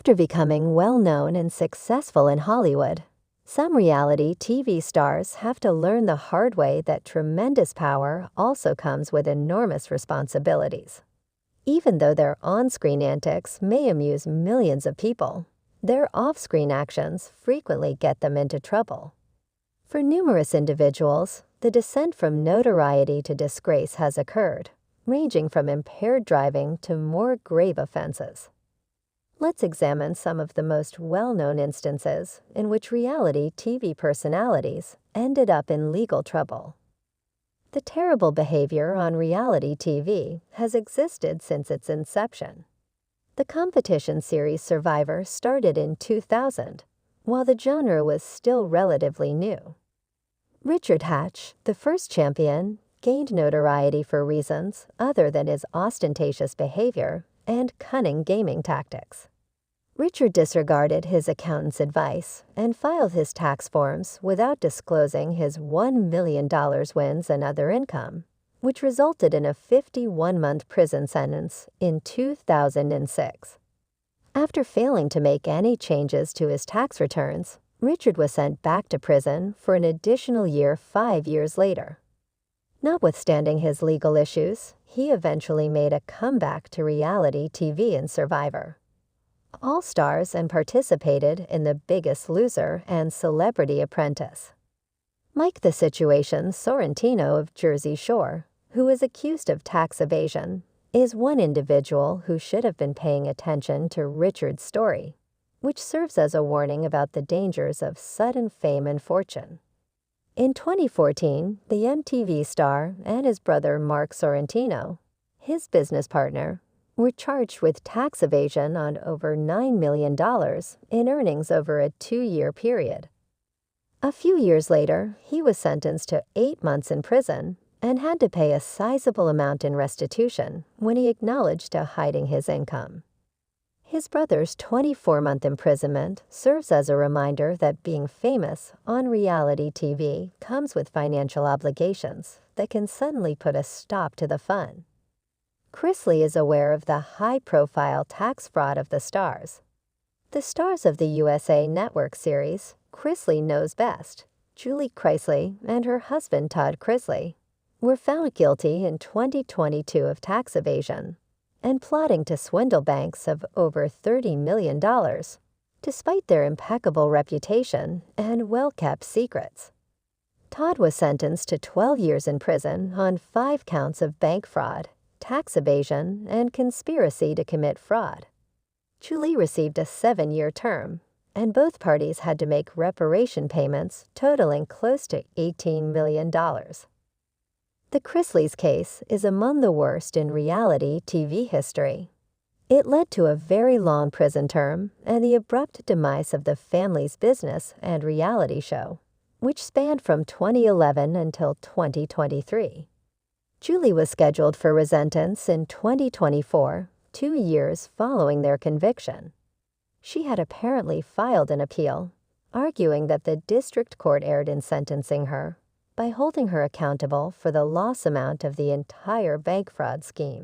After becoming well-known and successful in Hollywood, some reality TV stars have to learn the hard way that tremendous power also comes with enormous responsibilities. Even though their on-screen antics may amuse millions of people, their off-screen actions frequently get them into trouble. For numerous individuals, the descent from notoriety to disgrace has occurred, ranging from impaired driving to more grave offenses. Let's examine some of the most well-known instances in which reality TV personalities ended up in legal trouble. The terrible behavior on reality TV has existed since its inception. The competition series Survivor started in 2000, while the genre was still relatively new. Richard Hatch, the first champion, gained notoriety for reasons other than his ostentatious behavior and cunning gaming tactics. Richard disregarded his accountant's advice and filed his tax forms without disclosing his $1 million wins and other income, which resulted in a 51-month prison sentence in 2006. After failing to make any changes to his tax returns, Richard was sent back to prison for an additional year 5 years later. Notwithstanding his legal issues, he eventually made a comeback to reality TV in Survivor. All stars and participated in The Biggest Loser and Celebrity Apprentice. Mike the Situation Sorrentino of Jersey Shore, who is accused of tax evasion, is one individual who should have been paying attention to Richard's story, which serves as a warning about the dangers of sudden fame and fortune. In 2014, the MTV star and his brother Mark Sorrentino, his business partner, were charged with tax evasion on over $9 million in earnings over a 2-year period. A few years later, he was sentenced to 8 months in prison and had to pay a sizable amount in restitution when he acknowledged to hiding his income. His brother's 24-month imprisonment serves as a reminder that being famous on reality TV comes with financial obligations that can suddenly put a stop to the fun. Chrisley is aware of the high-profile tax fraud of the stars. The stars of the USA Network series, Chrisley Knows Best, Julie Chrisley and her husband Todd Chrisley, were found guilty in 2022 of tax evasion and plotting to swindle banks of over $30 million, despite their impeccable reputation and well-kept secrets. Todd was sentenced to 12 years in prison on 5 counts of bank fraud, tax evasion, and conspiracy to commit fraud. Julie received a 7-year term, and both parties had to make reparation payments totaling close to $18 million. The Chrisleys case is among the worst in reality TV history. It led to a very long prison term and the abrupt demise of the family's business and reality show, which spanned from 2011 until 2023. Julie was scheduled for resentence in 2024, 2 years following their conviction. She had apparently filed an appeal, arguing that the district court erred in sentencing her by holding her accountable for the loss amount of the entire bank fraud scheme.